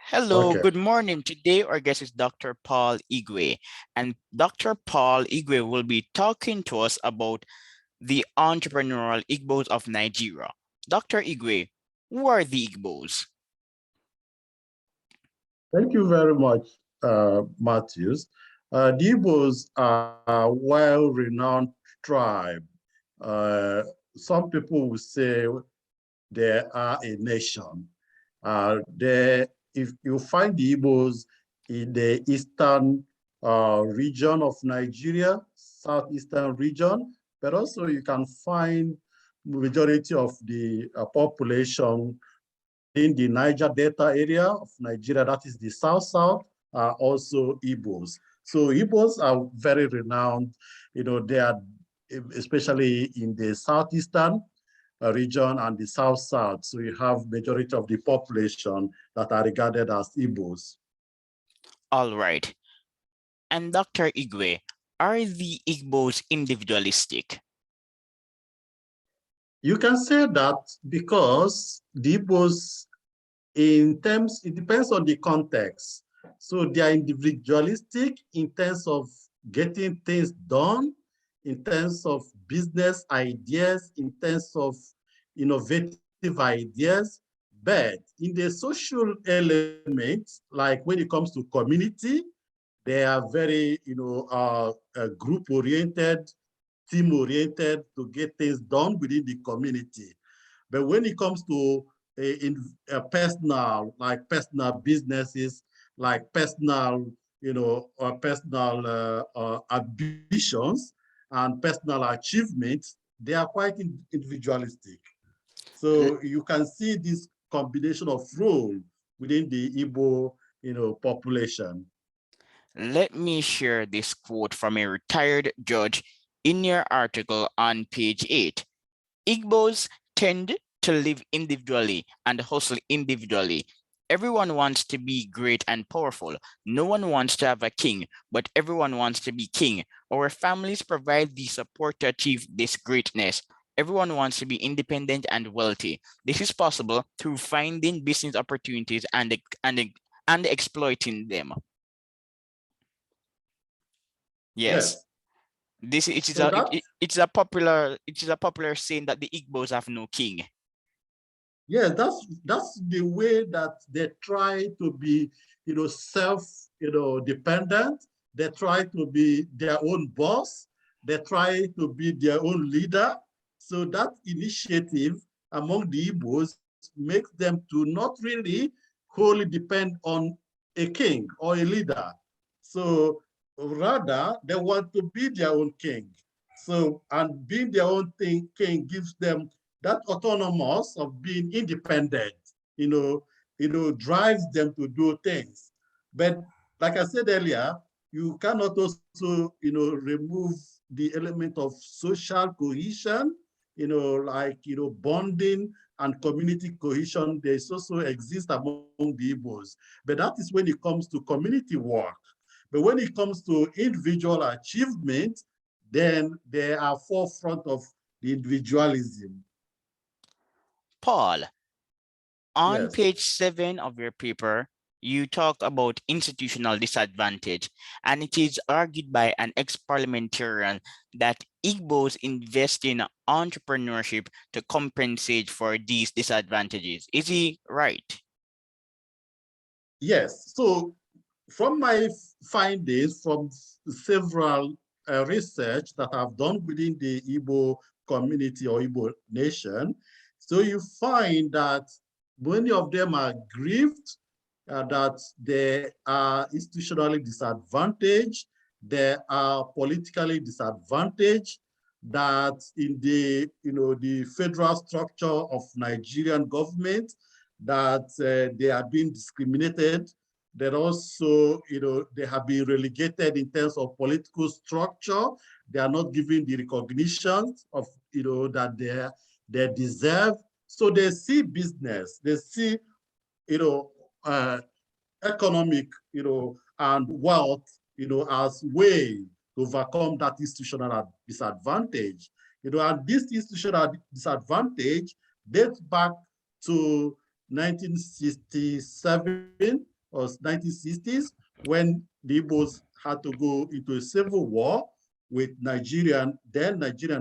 Hello, Okay. good morning. Today our guest is Dr. Paul Igwe, and Dr. Paul Igwe will be talking to us about the entrepreneurial Igbos of Nigeria. Dr. Igwe, who are the Igbos? Thank you very much, Matthews. The Igbos are a well-renowned tribe. Uh, some people will say they are a nation. If you find the Igbos in the eastern region of Nigeria, southeastern region, but also you can find majority of the population in the Niger Delta area of Nigeria, that is the south-south, are also Igbos. So Igbos are very renowned. They are especially in the southeastern region and the south-south. So you have majority of the population that are regarded as Igbos. All right. And Dr. Igwe, are the Igbos individualistic? You can say that because the Igbos, it depends on the context. So they are individualistic in terms of getting things done, in terms of business ideas, in terms of innovative ideas. But in the social element, like when it comes to community, they are very, group-oriented, team-oriented to get things done within the community. But when it comes to personal, like personal businesses, like personal, personal ambitions and personal achievements, they are quite individualistic. L- So you can see this combination of role within the Igbo, population. Let me share this quote from a retired judge in your article on page 8. Igbos tend to live individually and hustle individually. Everyone wants to be great and powerful. No one wants to have a king, but everyone wants to be king. Our families provide the support to achieve this greatness. Everyone wants to be independent and wealthy. This is possible through finding business opportunities and exploiting them. Yes. Yes. This So that it is a popular saying that the Igbos have no king. Yeah, that's the way that they try to be, self, dependent. They try to be their own boss. They try to be their own leader. So that initiative among the Igbos makes them to not really wholly depend on a king or a leader. So rather, they want to be their own king. So, and being their own king gives them that autonomous of being independent, drives them to do things. But like I said earlier, you cannot also, remove the element of social cohesion, like, bonding and community cohesion. There's also exist among the Igbos. But that is when it comes to community work. But when it comes to individual achievement, then they are forefront of the individualism. Paul, on Yes. page 7 of your paper, you talk about institutional disadvantage, and it is argued by an ex-parliamentarian that Igbos invest in entrepreneurship to compensate for these disadvantages. Is he right? Yes. So from my findings from several research that I've done within the Igbo community or Igbo nation, so you find that many of them are grieved, that they are institutionally disadvantaged, they are politically disadvantaged, that in the, the federal structure of Nigerian government, that they are being discriminated, that also, they have been relegated in terms of political structure. They are not given the recognition of, that they deserve. So they see business, they see, you know, uh, economic, and wealth, as way to overcome that institutional disadvantage. And this institutional disadvantage dates back to 1967, or 1960s, when the Igbos had to go into a civil war with Nigerian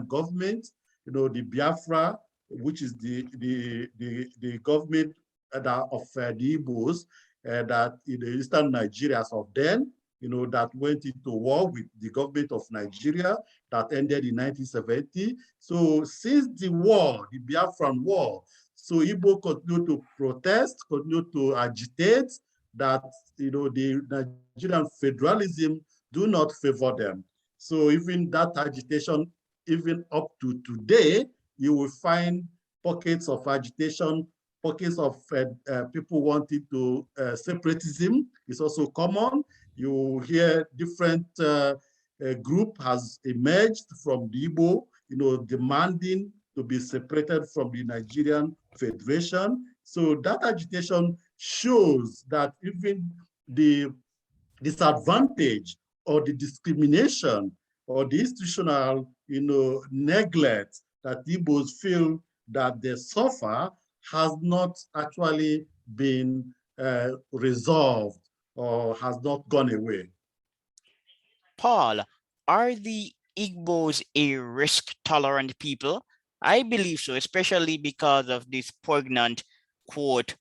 government, the Biafra, which is the government of the Igbos that in the eastern Nigeria as of then, that went into war with the government of Nigeria that ended in 1970. So since the war, the Biafran war, so Igbo continue to protest, continue to agitate that the Nigerian federalism do not favor them. So even that agitation, even up to today, you will find pockets of agitation, pockets of people wanting to separatism is also common. You hear different group has emerged from the Igbo, demanding to be separated from the Nigerian Federation. So that agitation shows that even the disadvantage or the discrimination or the institutional, neglect that Igbos feel that they suffer has not actually been resolved or has not gone away. Paul, are the Igbos a risk-tolerant people? I believe so, especially because of this poignant quote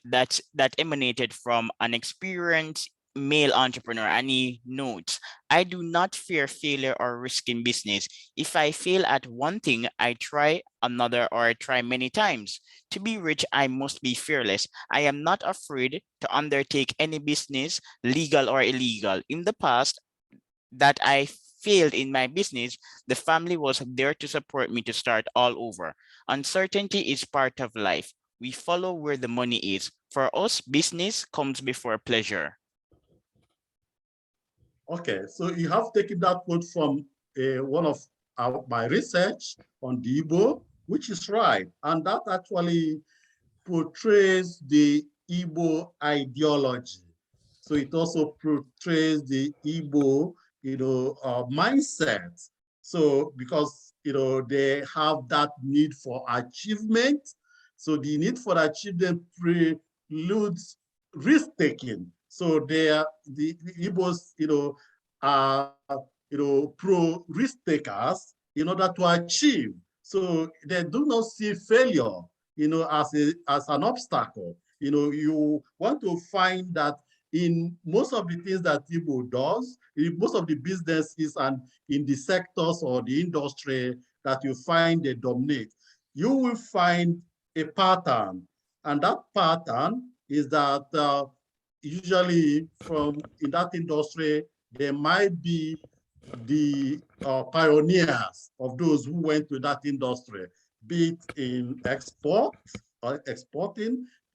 that emanated from an experienced male entrepreneur, and he notes, I do not fear failure or risk in business. If I fail at one thing, I try another or I try many times. To be rich, I must be fearless. I am not afraid to undertake any business, legal or illegal. In the past, that I failed in my business, the family was there to support me to start all over. Uncertainty is part of life. We follow where the money is. For us, business comes before pleasure. Okay, so you have taken that quote from one of my research on the Igbo, which is right. And that actually portrays the Igbo ideology. So it also portrays the Igbo, mindset. So because, they have that need for achievement. So the need for achievement preludes risk-taking. So the Igbos, are, pro risk takers in order to achieve. So they do not see failure, as an obstacle. You want to find that in most of the things that Igbo does, in most of the businesses and in the sectors or the industry that you find they dominate, you will find a pattern. And that pattern is that usually in that industry, there might be the pioneers of those who went to that industry, be it in exporting,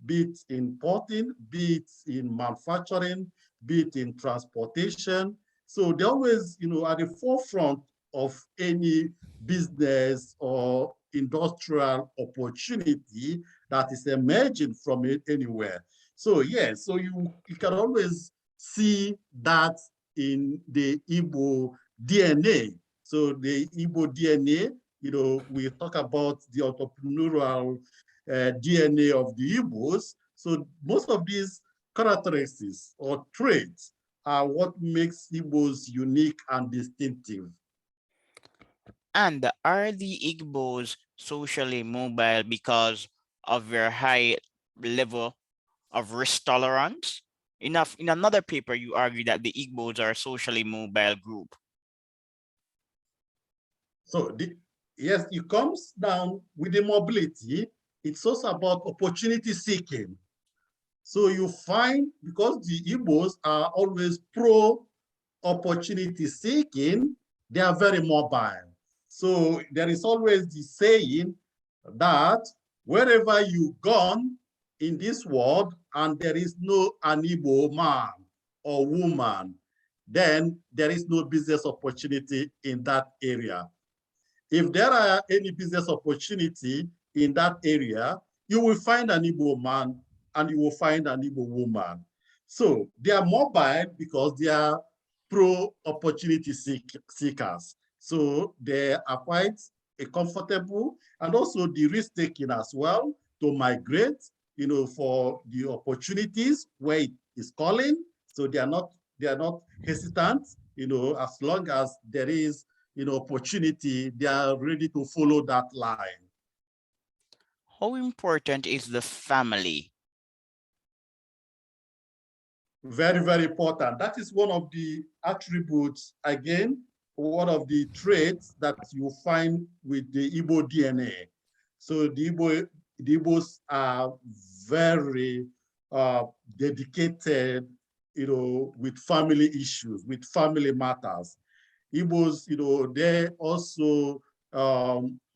be it importing, be it in manufacturing, be it in transportation. So they always, at the forefront of any business or industrial opportunity that is emerging from it anywhere. So yeah, so you can always see that in the Igbo DNA. So the Igbo DNA, we talk about the entrepreneurial DNA of the Igbos. So most of these characteristics or traits are what makes Igbos unique and distinctive. And are the Igbos socially mobile because of their high level of risk tolerance? In another paper, you argue that the Igbos are a socially mobile group. So yes, it comes down with the mobility. It's also about opportunity seeking. So you find, because the Igbos are always pro opportunity seeking, they are very mobile. So there is always the saying that wherever you've gone in this world and there is no an Igbo man or woman, then there is no business opportunity in that area. If there are any business opportunity in that area, you will find an Igbo man and you will find an Igbo woman. So they are mobile because they are pro-opportunity seekers. So they are quite comfortable, and also the risk-taking as well to migrate for the opportunities where it is calling. So they are not hesitant, as long as there is, opportunity, they are ready to follow that line. How important is the family? Very, very important. That is one of the attributes, again, one of the traits that you find with the Igbo DNA. So the Igbos are very dedicated, with family issues, with family matters. Igbos, they also,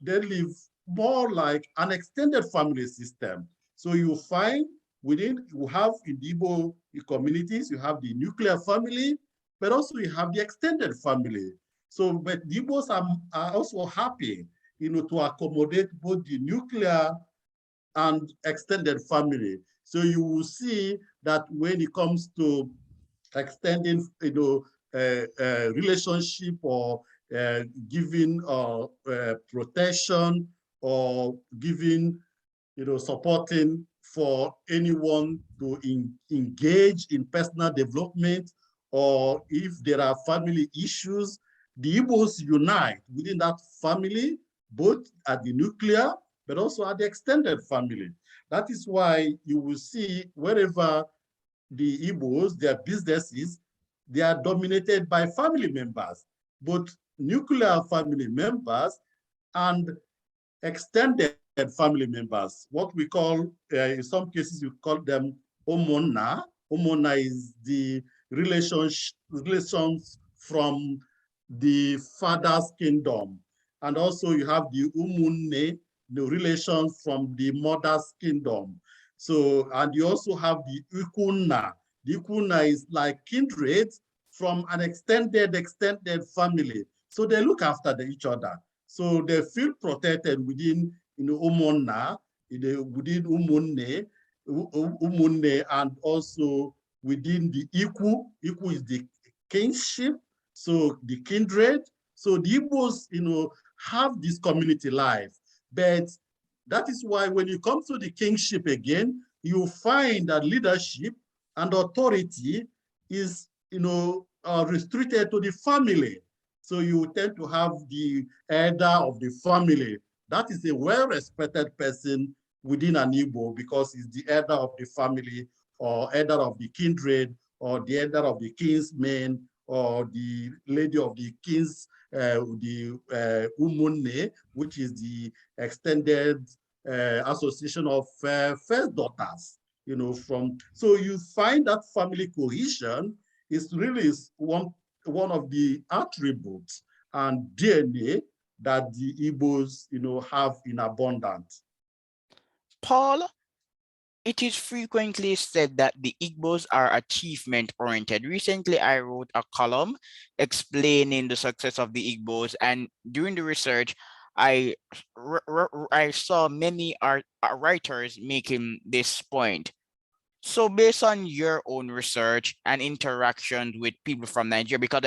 they live more like an extended family system. So you find you have in the Igbo communities, you have the nuclear family, but also you have the extended family. So, but the Igbos are also happy, to accommodate both the nuclear and extended family. So you will see that when it comes to extending, relationship or giving protection or giving, supporting for anyone to engage in personal development, or if there are family issues, the Igbos unite within that family, both at the nuclear, but also at the extended family. That is why you will see wherever the Igbos, their businesses, they are dominated by family members, both nuclear family members and extended family members. What we call, in some cases, you call them omona. Omona is the relations from the father's kingdom. And also you have the umunne, the relations from the mother's kingdom. So, and you also have the ikuna. The ikuna is like kindred from an extended family. So they look after each other. So they feel protected within, umonna, within umunne, and also within the iku. Iku is the kinship, so the kindred. So the Igbos, have this community life. But that is why when you come to the kingship again, you find that leadership and authority is, restricted to the family. So you tend to have the elder of the family. That is a well-respected person within an Igbo because he's the elder of the family or elder of the kindred or the elder of the kinsmen or the lady of the kings, the umunne, which is the extended association of first daughters, so you find that family cohesion is really one of the attributes and DNA that the Igbos, have in abundance. Paul, it is frequently said that the Igbos are achievement-oriented. Recently, I wrote a column explaining the success of the Igbos, and during the research, I saw many writers making this point. So based on your own research and interactions with people from Nigeria, because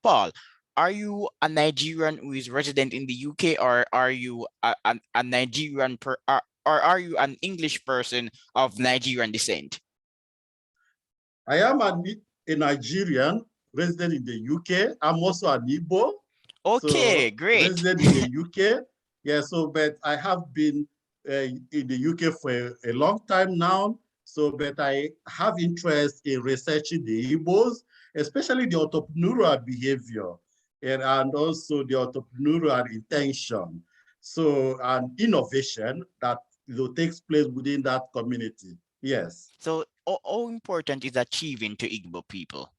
Paul, are you a Nigerian who is resident in the UK, or are you a Nigerian or are you an English person of Nigerian descent? I am a Nigerian resident in the UK. I'm also an Igbo. Okay, so great. Resident in the UK. Yeah, so, but I have been in the UK for a long time now. So, but I have interest in researching the Igbos, especially the entrepreneurial behavior and also the entrepreneurial intention. So, and innovation that takes place within that community. Yes. So how important is achieving to Igbo people?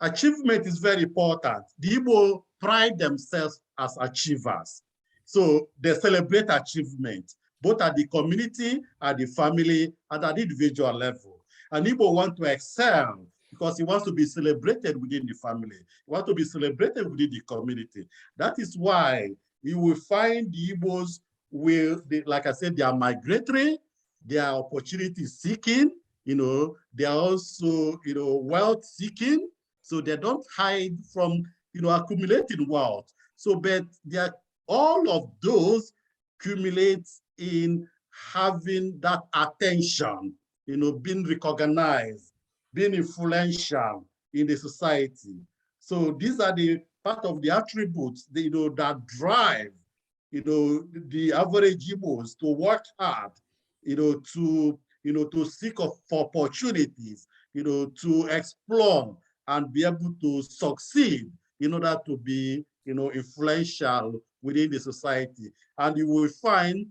Achievement is very important. The Igbo pride themselves as achievers. So they celebrate achievement, both at the community, at the family, and at the individual level. And Igbo want to excel because he wants to be celebrated within the family. He wants to be celebrated within the community. That is why you will find the Igbos like I said, they are migratory, they are opportunity seeking, they are also, wealth seeking. So they don't hide from, accumulating wealth. So, but all of those accumulate in having that attention, being recognized, being influential in the society. So these are the part of the attributes that drive the average Igbos to work hard, to seek for opportunities, to explore and be able to succeed in order to be, influential within the society. And you will find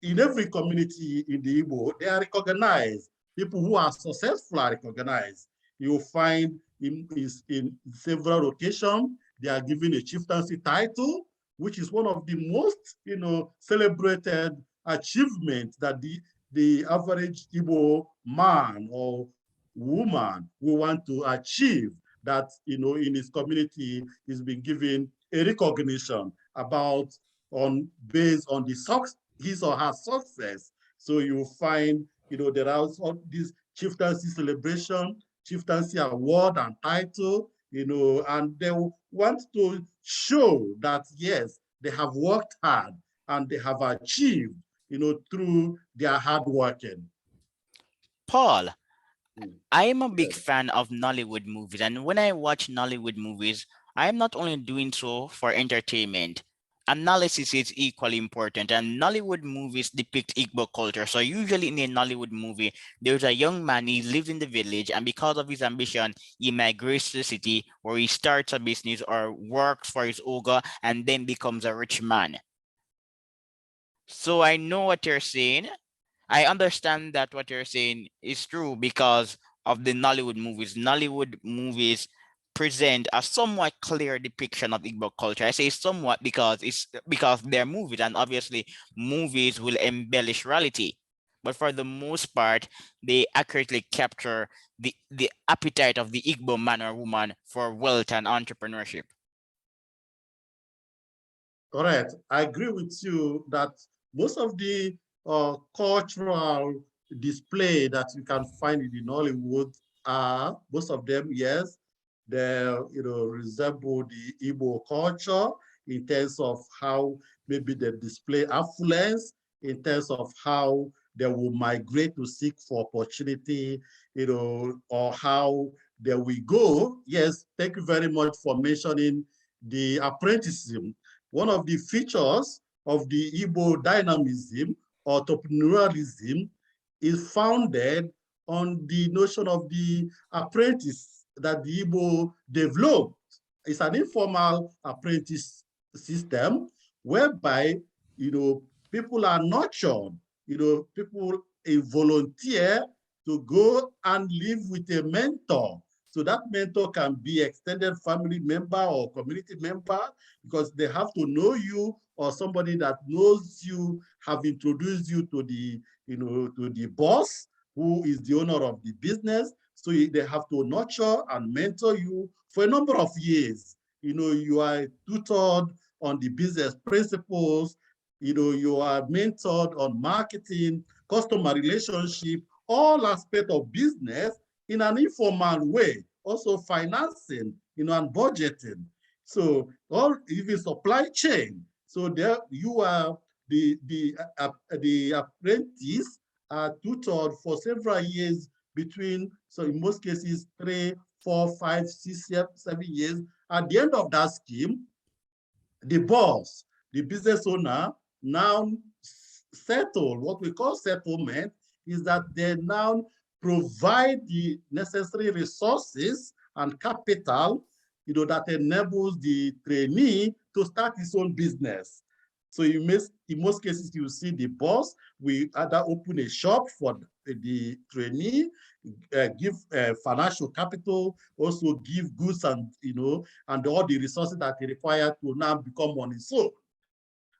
in every community in the Igbo, they are recognized. People who are successful are recognized. You'll find in several occasions, they are given a chieftaincy title, which is one of the most, celebrated achievements that the average Igbo man or woman will want to achieve, that, in his community is being given a recognition about based on his or her success. So you find, there are also this chieftaincy celebration, chieftaincy award and title, and they want to show that, yes, they have worked hard and they have achieved, through their hard working. Paul, I am a Yeah. big fan of Nollywood movies, and when I watch Nollywood movies, I am not only doing so for entertainment. Analysis is equally important, and Nollywood movies depict Igbo culture. So usually in a Nollywood movie, there's a young man, he lives in the village, and because of his ambition, he migrates to the city where he starts a business or works for his ogre and then becomes a rich man. So I know what you're saying. I understand that what you're saying is true because of the Nollywood movies. Nollywood movies present a somewhat clear depiction of Igbo culture. I say somewhat because they're movies, and obviously movies will embellish reality. But for the most part, they accurately capture the appetite of the Igbo man or woman for wealth and entrepreneurship. Correct. I agree with you that most of the cultural display that you can find in the Nollywood are, most of them, yes, they resemble the Igbo culture in terms of how maybe they display affluence, in terms of how they will migrate to seek for opportunity, or how they will go. Yes, thank you very much for mentioning the apprenticeship. One of the features of the Igbo dynamism or entrepreneurialism is founded on the notion of the apprentice that the Igbo developed. It's an informal apprentice system whereby, people are nurtured, people volunteer to go and live with a mentor. So that mentor can be extended family member or community member, because they have to know you, or somebody that knows you have introduced you to the, to the boss who is the owner of the business. So they have to nurture and mentor you for a number of years. You are tutored on the business principles, you are mentored on marketing, customer relationship, all aspects of business in an informal way, also financing, and budgeting. So, or even supply chain. So there you are the apprentice tutored for several years between, so in most cases, 3, 4, 5, 6, 7 years. At the end of that scheme, the boss, the business owner, now settle. What we call settlement is that they now provide the necessary resources and capital, that enables the trainee to start his own business. So in most cases, you see the boss will either open a shop for the trainee, give financial capital, also give goods and, and all the resources that he required to now become on his own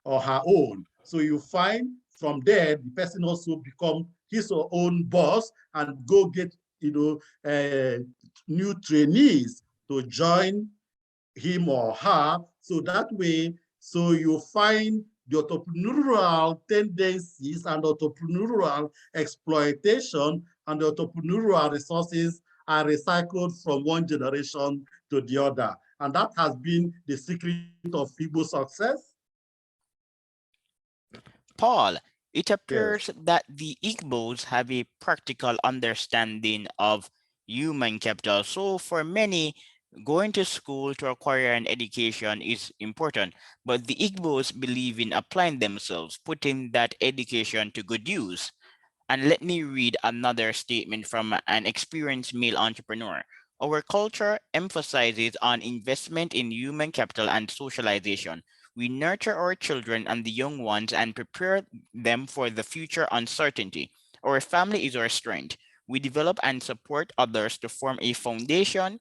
or her own. So you find from there, the person also become his or own boss and go get, new trainees to join him or her. So that way, so you find the entrepreneurial tendencies and entrepreneurial exploitation and the entrepreneurial resources are recycled from one generation to the other. And that has been the secret of Igbo success. Paul, It appears that the Igbos have a practical understanding of human capital. So for many, going to school to acquire an education is important, but the Igbos believe in applying themselves, putting that education to good use. And let me read another statement from an experienced male entrepreneur. Our culture emphasizes on investment in human capital and socialization. We nurture our children and the young ones and prepare them for the future uncertainty. Our family is our strength. We develop and support others to form a foundation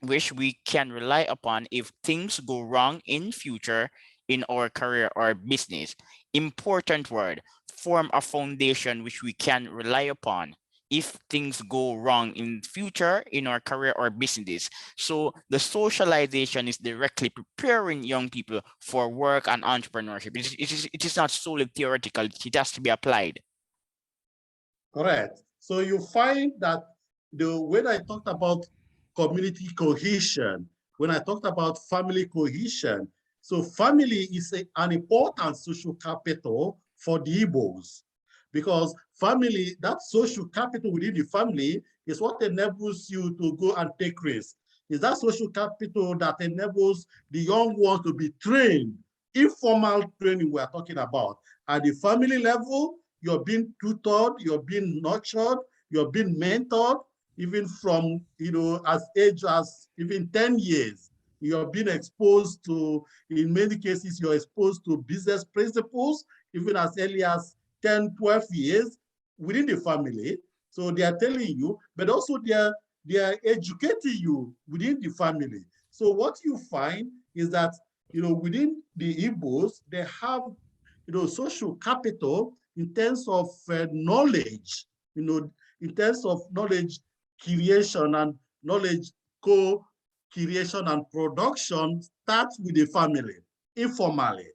which we can rely upon if things go wrong in future in our career or business. Important word, form a foundation which we can rely upon if things go wrong in future in our career or business. So the socialization is directly preparing young people for work and entrepreneurship. It is not solely theoretical, it has to be applied. Correct. So you find that when I talked about community cohesion, when I talked about family cohesion, so family is an important social capital for the Igbos, because family, that social capital within the family is what enables you to go and take risks. Is that social capital that enables the young ones to be trained, informal training we are talking about. At the family level, you're being tutored, you're being nurtured, you're being mentored, even from, as age as even 10 years. You're being exposed to, in many cases, you're exposed to business principles, even as early as 10, 12 years within the family. So they are telling you, but also they are educating you within the family. So what you find is that, within the Igbos, they have, social capital in terms of knowledge, in terms of knowledge creation and knowledge co-creation and production starts with the family, informally.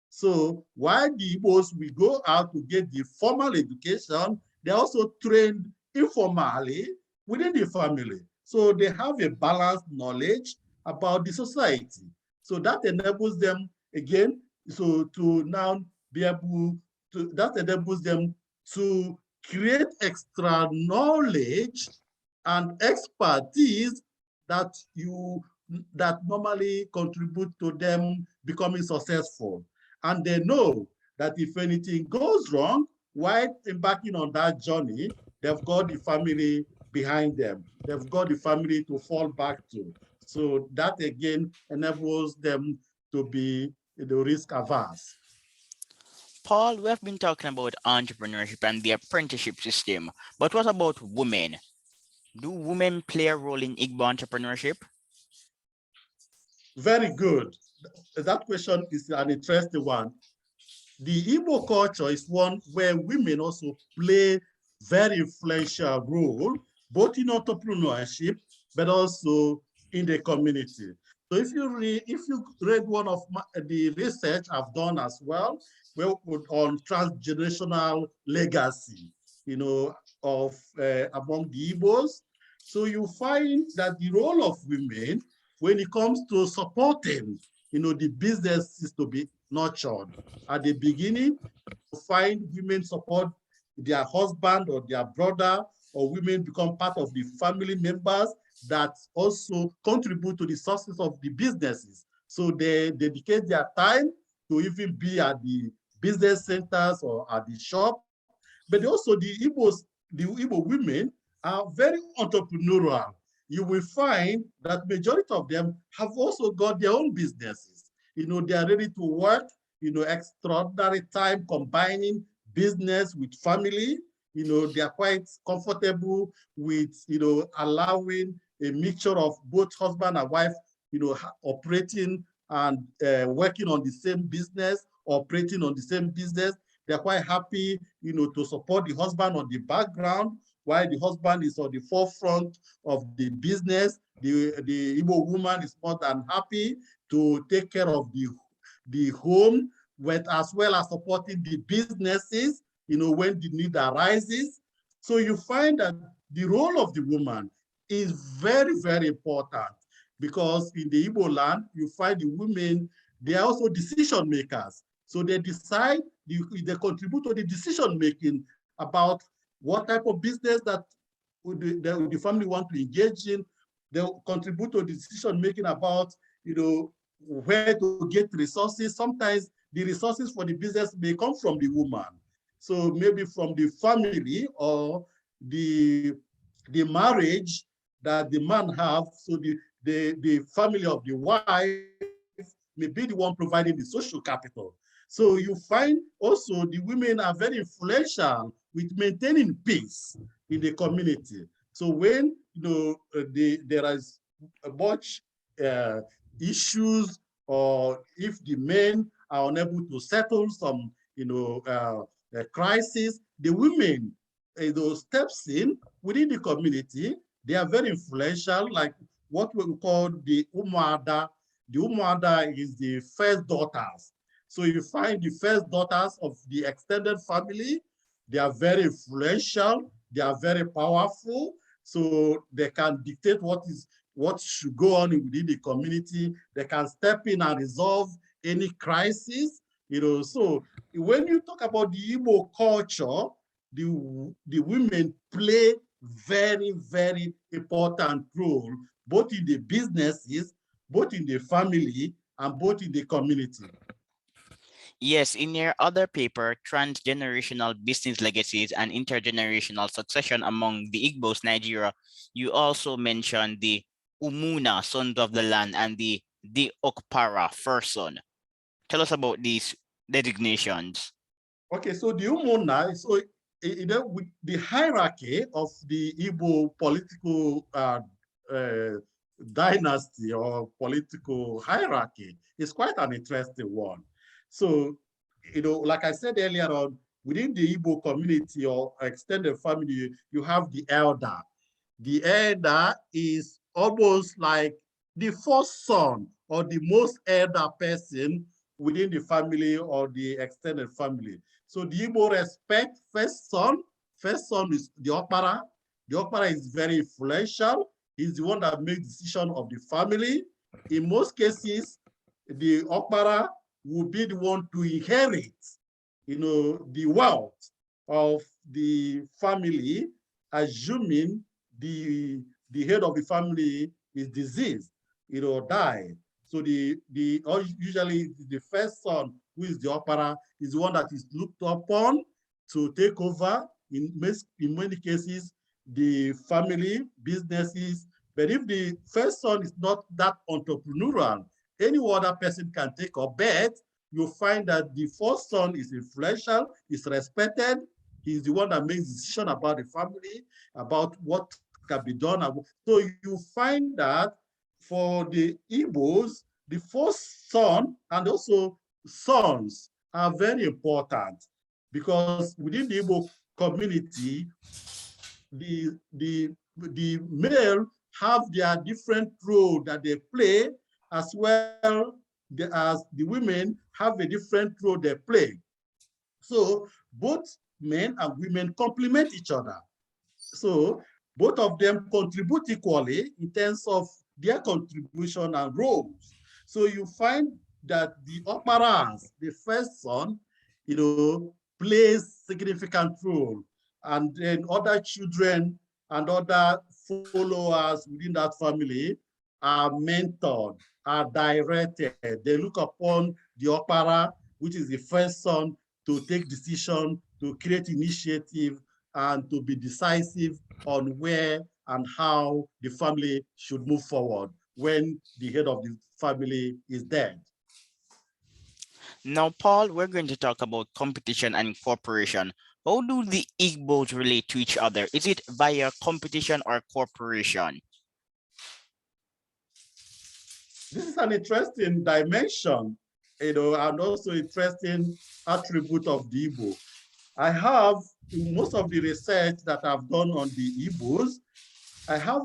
So while the Igbos will go out to get the formal education, they're also trained informally within the family. So they have a balanced knowledge about the society. So that enables them, again, so to now be able to, that enables them to create extra knowledge and expertise that normally contribute to them becoming successful. And they know that if anything goes wrong while embarking on that journey, they've got the family behind them. They've got the family to fall back to. So that again enables them to be risk averse. Paul, we have been talking about entrepreneurship and the apprenticeship system, but what about women? Do women play a role in Igbo entrepreneurship? Very good. That question is an interesting one. The Igbo culture is one where women also play very influential role, both in entrepreneurship, but also in the community. So if you read one of the research I've done as well, on transgenerational legacy, of among the Igbos, so you find that the role of women when it comes to supporting, the businesses to be nurtured at the beginning, find women support their husband or their brother, or women become part of the family members that also contribute to the success of the businesses. So they dedicate their time to even be at the business centers or at the shop. But also the Igbo women are very entrepreneurial. You will find that majority of them have also got their own businesses. They are ready to work, extraordinary time combining business with family. They are quite comfortable with, allowing a mixture of both husband and wife, operating and working on the same business, operating on the same business. They're quite happy, to support the husband on the background while the husband is on the forefront of the business. The Igbo woman is more than happy to take care of the home, but as well as supporting the businesses, when the need arises. So you find that the role of the woman is very, very important, because in the Igbo land, you find the women, they are also decision makers. So they decide, they contribute to the decision making about what type of business that the family want to engage in. They contribute to the decision making about, where to get resources. Sometimes the resources for the business may come from the woman. So maybe from the family or the marriage that the man have. So the family of the wife may be the one providing the social capital. So you find also the women are very influential with maintaining peace in the community. So when there is much issues, or if the men are unable to settle some crisis, the women steps in within the community. They are very influential, like what we call the Umuada. The Umuada is the first daughters. So you find the first daughters of the extended family. They are very influential. They are very powerful. So they can dictate what should go on within the community. They can step in and resolve any crisis. So when you talk about the Igbo culture, the women play very, very important role, both in the businesses, both in the family, and both in the community. Yes, in your other paper, Transgenerational Business Legacies and Intergenerational Succession Among the Igbos, Nigeria, you also mentioned the Umuna, Sons of the Land, and the Okpara, First Son. Tell us about these designations. Okay, so the Umuna, so with the hierarchy of the Igbo political dynasty or political hierarchy is quite an interesting one. So, like I said earlier on, within the Igbo community or extended family, you have the elder. The elder is almost like the first son or the most elder person within the family or the extended family. So the Igbo respect first son. First son is the Okpara. The Okpara is very influential. He's the one that makes decision of the family. In most cases, the Okpara will be the one to inherit, the wealth of the family, assuming the head of the family is diseased, die. So usually the first son, who is the Okpara, is the one that is looked upon to take over. In many cases, the family businesses. But if the first son is not that entrepreneurial, any other person can take a bet. You find that the first son is influential, is respected. He's the one that makes decision about the family, about what can be done. So you find that for the Igbos, the first son and also sons are very important, because within the Igbo community, the male have their different role that they play, as well as the women have a different role they play. So both men and women complement each other. So both of them contribute equally in terms of their contribution and roles. So you find that the Okparas, the first son, plays significant role, and then other children and other followers within that family are mentored, are directed. They look upon the Okpara, which is the first son, to take decision, to create initiative, and to be decisive on where and how the family should move forward when the head of the family is dead. Now, Paul, we're going to talk about competition and cooperation. How do the Igbos relate to each other? Is it via competition or cooperation? This is an interesting dimension, and also interesting attribute of the Igbo. I have, in most of the research that I've done on the Igbos, I have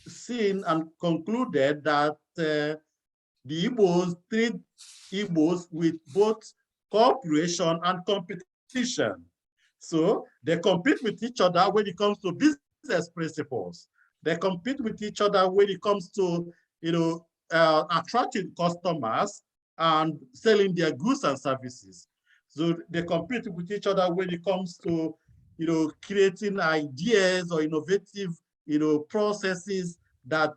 seen and concluded that the Igbos treat Igbos with both cooperation and competition. So they compete with each other when it comes to business principles. They compete with each other when it comes to, attracting customers and selling their goods and services. So they compete with each other when it comes to, creating ideas or innovative, processes that,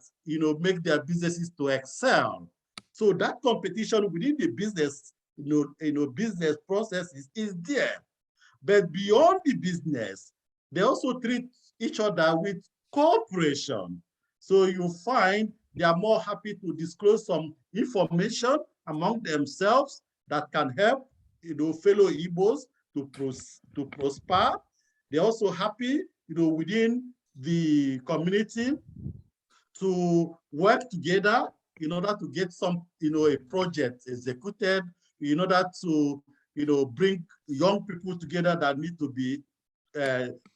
make their businesses to excel. So that competition within the business, business processes is there. But beyond the business, they also treat each other with cooperation. So you find they are more happy to disclose some information among themselves that can help, fellow Igbos to prosper. They're also happy, within the community to work together in order to get some, a project executed, in order to, bring young people together that need to be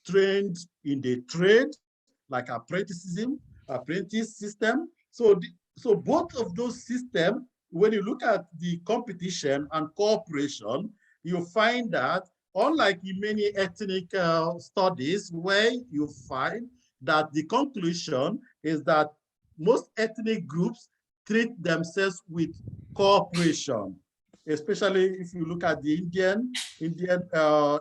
trained in the trade, like apprentice system. So both of those systems, when you look at the competition and cooperation, you find that unlike in many ethnic studies, where you find that the conclusion is that most ethnic groups treat themselves with cooperation, especially if you look at the Indian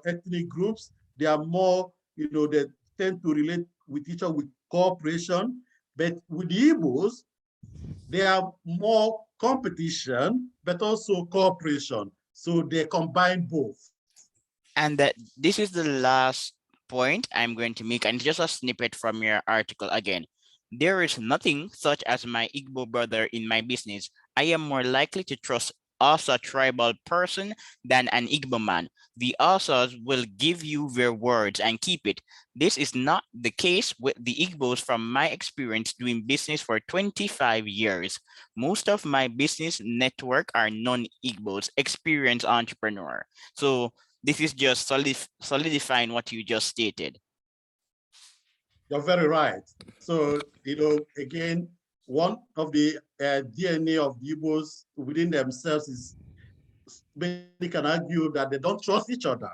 ethnic groups. They are more, they tend to relate with each other with cooperation. But with the Igbos, they are more competition, but also cooperation. So they combine both. And that this is the last point I'm going to make, and just a snippet from your article again. There is nothing such as my Igbo brother in my business. I am more likely to trust Asa tribal person than an Igbo man. The Asas will give you their words and keep it. This is not the case with the Igbos from my experience doing business for 25 years. Most of my business network are non-Igbos, experienced entrepreneur. So this is just solidifying what you just stated. You're very right. So, again, one of the DNA of the Igbos within themselves is, many can argue that they don't trust each other.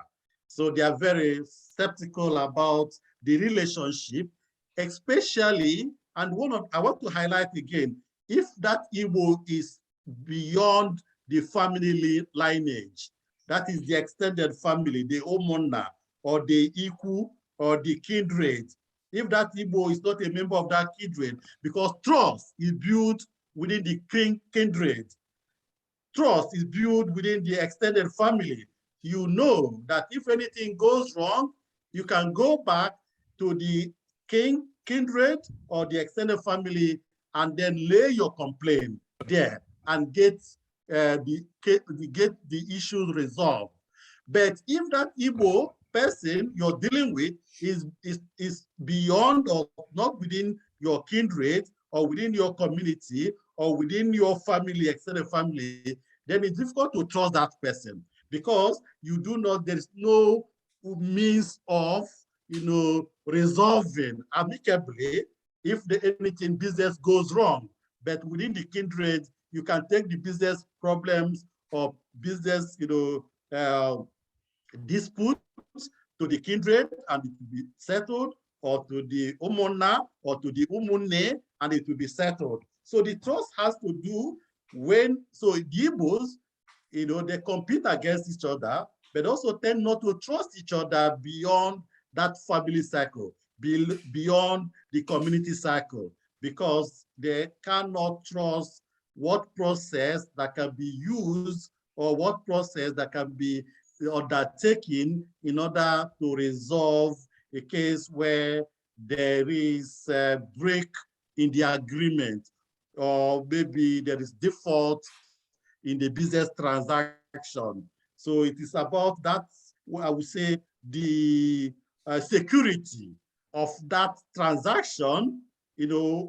So they are very skeptical about the relationship, especially, and I want to highlight again, if that Igbo is beyond the family lineage, that is the extended family, the Omona, or the Iku, or the kindred. If that Igbo is not a member of that kindred, because trust is built within the kindred, trust is built within the extended family. You know that if anything goes wrong, you can go back to the kindred or the extended family and then lay your complaint there and get the issues resolved. But if that Igbo person you're dealing with is beyond or not within your kindred or within your community or within your family, extended family, then it's difficult to trust that person because there is no means of, resolving amicably if anything business goes wrong. But within the kindred, you can take the business problems or business, disputes to the kindred and it will be settled, or to the Umona or to the Umune and it will be settled. So the trust has to do so the Igbos, they compete against each other, but also tend not to trust each other beyond that family cycle, beyond the community cycle, because they cannot trust what process that can be used or what process that can be undertaken in order to resolve a case where there is a break in the agreement, or maybe there is default in the business transaction. So it is about that, I would say, the security of that transaction,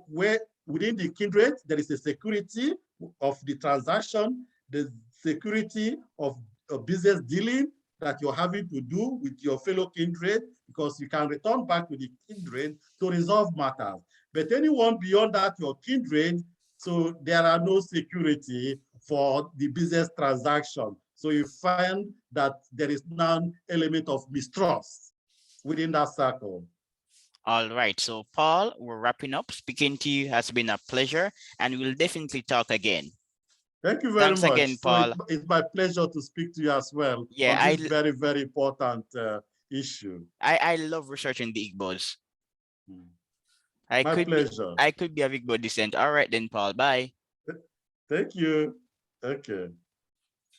where within the kindred, there is a security of the transaction, the security of business dealing that you're having to do with your fellow kindred, because you can return back to the kindred to resolve matters. But anyone beyond that, your kindred, so there are no security for the business transaction. So you find that there is none element of mistrust within that circle. All right, so Paul, we're wrapping up. Speaking to you has been a pleasure, and we'll definitely talk again. Thank you very Thanks much. again, So Paul. it's my pleasure to speak to you as well Yeah, on this very, very important issue. I love researching the Igbos. My pleasure. I could be of Igbo descent. All right then, Paul. Bye. Thank you. Okay.